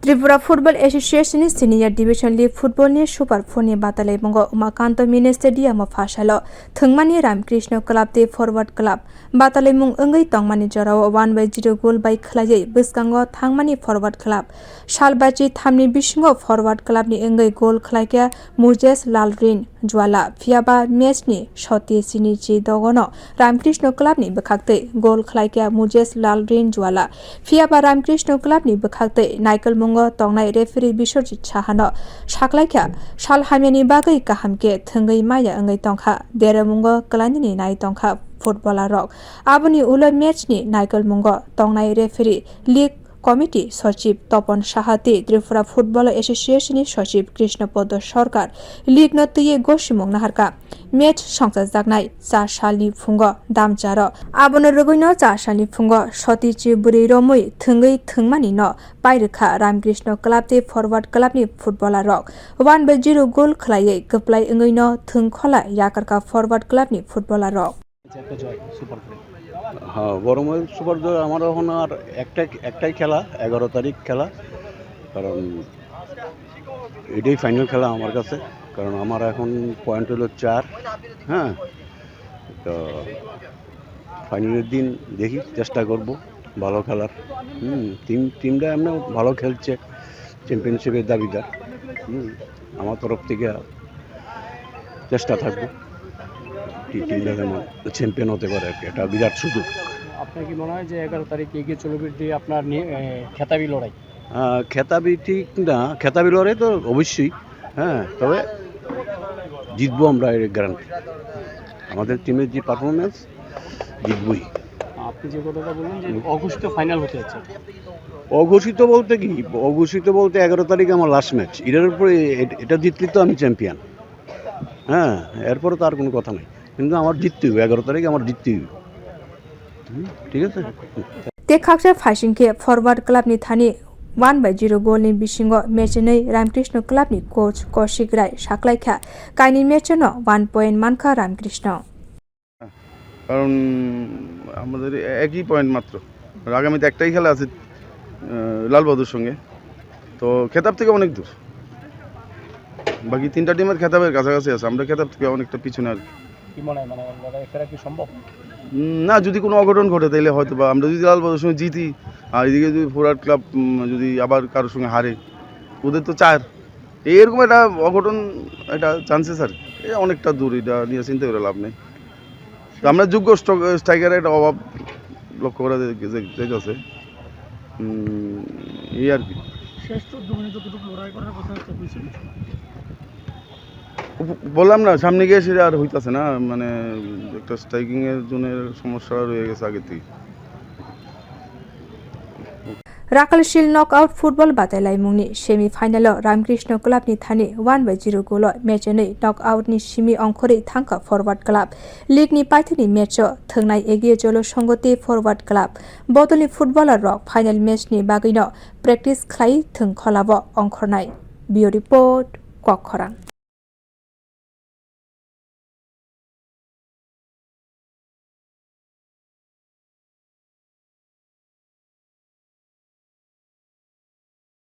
Tripura Football Association Senior Division League Football ni Super 4 ni batailai mongo umakanta mini stadium of Fasalo thungmani Ramkrishna Club.league Forward Club batailai mung ungwi tongmani jorao 1-0 goal by khwlawi bwskango thangmani Forward Club salbachi thamni bisingo Forward Club ni ungwi goal khwlaikya Moses Lalrin Jwala phiaba match ni shoti sini chi dogono Ramkrishna Club ni bwkhakte goal khwlaikya Moses Lalrin Jwala phiaba Ramkrishna Club ni bwkhakte Naikal tongnai referee Biswajit Sahano saklaikya salhamyani bagai kahamke thungui maya angai tongkha deramungo kalani nai tongkha footballer rok aboni ulo match ni naikal mungo tongnai referee league committee সচিব Tapan সাহাতে Tripura football অ্যাসোসিয়েশনের সচিব কৃষ্ণপদ সরকার league নতুয়ে গসিমং নাহারকা match সংসার জাগনাই 4 সালনি ফুঙ্গ দামচার আবন রগৈন 4 সালনি ফুঙ্গ সতিচি বুরি রমৈ থুঙ্গৈ থুংমানি ন পাইরখা Ramakrishna ক্লাবতে forward ক্লাবনি footballer rock 1-0 গোল খলাयै গপ্লাই ungwi ন thung khola yakar ka forward clubni footballer rock হ্যাঁ বড়মল super জয় আমার এখন আর একটাই খেলা 11 তারিখ খেলা কারণ এটাই ফাইনাল খেলা আমার কাছে কারণ আমার এখন পয়েন্ট হলো 4 হ্যাঁ তো ফাইনালের দিন দেখি চেষ্টা করব ভালো খেলার টিমটা এমনি ভালো খেলছে চ্যাম্পিয়নশিপের দাবিদার আমার তরফ থেকে চেষ্টা থাকবো টিমটা যেন চ্যাম্পিয়ন হতে পারে এটা বিরাট সুযোগ। আপনার কি মনে হয় যে 11 তারিখে এগিয়ে চলবে আপনার খেতাবি লড়াই? খেতাবি ঠিক না, খেতাবি লড়াই তো অবশ্যই, হ্যাঁ, তবে জিতবো আমরা, এর গ্যারান্টি। আমাদের টিমের যে পারফরমেন্স জিতবই। আপনি যে কথাটা বললেন যে অঘোষিত ফাইনাল হতে যাচ্ছে, অঘোষিত বলতে কি, অঘোষিত বলতে 11 তারিখে আমার লাস্ট ম্যাচ, এটার উপরে এটা জিতলে তো আমি চ্যাম্পিয়ন। হ্যাঁ, এরপরে তো আর কোনো কথা নাই, কিন্তু আমার জিততে হবে 11 তারিখে, আমার জিততে হবে, ঠিক আছে। তেখাকসা ফাইসিংকে ফরওয়ার্ড ক্লাবনি থানি 1-0 গোলনি বিসিঙ্গ মেচनै রামকৃষ্ণ ক্লাবনি কোচ কৌশিক রায় সাকলাইখা কাইনি মেচনো 1 পয়েন্ট মানখা রামকৃষ্ণ। কারণ আমাদের একই পয়েন্ট মাত্র, আগামীতে একটাই খেলা আছে লালবাহাদুর সঙ্গে, তো খেতাব থেকে অনেক দূর। বাকি 3টা টিমের খেতাবের কাছাকাছি আছে, আমরা খেতাব থেকে অনেকটা পিছনে। আর কি মনে হয়, মানে লড়াই ফেরা কি সম্ভব? না, যদি কোনো অঘটন ঘটে তাহলে হয়তো বা আমরা যদি লালবাহাদুর সঙ্গে জিতি আর এদিকে যদি ফরওয়ার্ড ক্লাব যদি আবার কারোর সঙ্গে হারে, ওদের তো 4, এরকম একটা অঘটন, একটা চান্সেস আর অনেকটা দূর, এটা নিয়ে চিন্তা করে লাভ নেই। তো আমরা যোগ্য স্ট্রাইকারের একটা অভাব লক্ষ্য করা যাচ্ছে, এই আর কি। বললাম না, সামনে গিয়ে সেটা আর হইতাছে না, মানে একটা স্ট্রাইকিং এর জন্য সমস্যা রয়ে গেছে আগে থেকে। রাকালশিল নকআউট ফুটবল বাতাইলাই মুংনি সেমি ফাইনাল রামকৃষ্ণ ক্লাবনি থানি 1-0 গোল মেচनै নকআউটনি সিমি অংখरै থাंखा ফরওয়ার্ড ক্লাব লিগनि পাইथनि मैच थंनाय एगिए जलो संगति फरवार्ड क्लाब बदलनि फुटबलार रक फाइनल मैचनि बागैनो प्रेक्टिस खलाय थं खलाबो अंखरनाय बियो रिपोर्ट कखरां।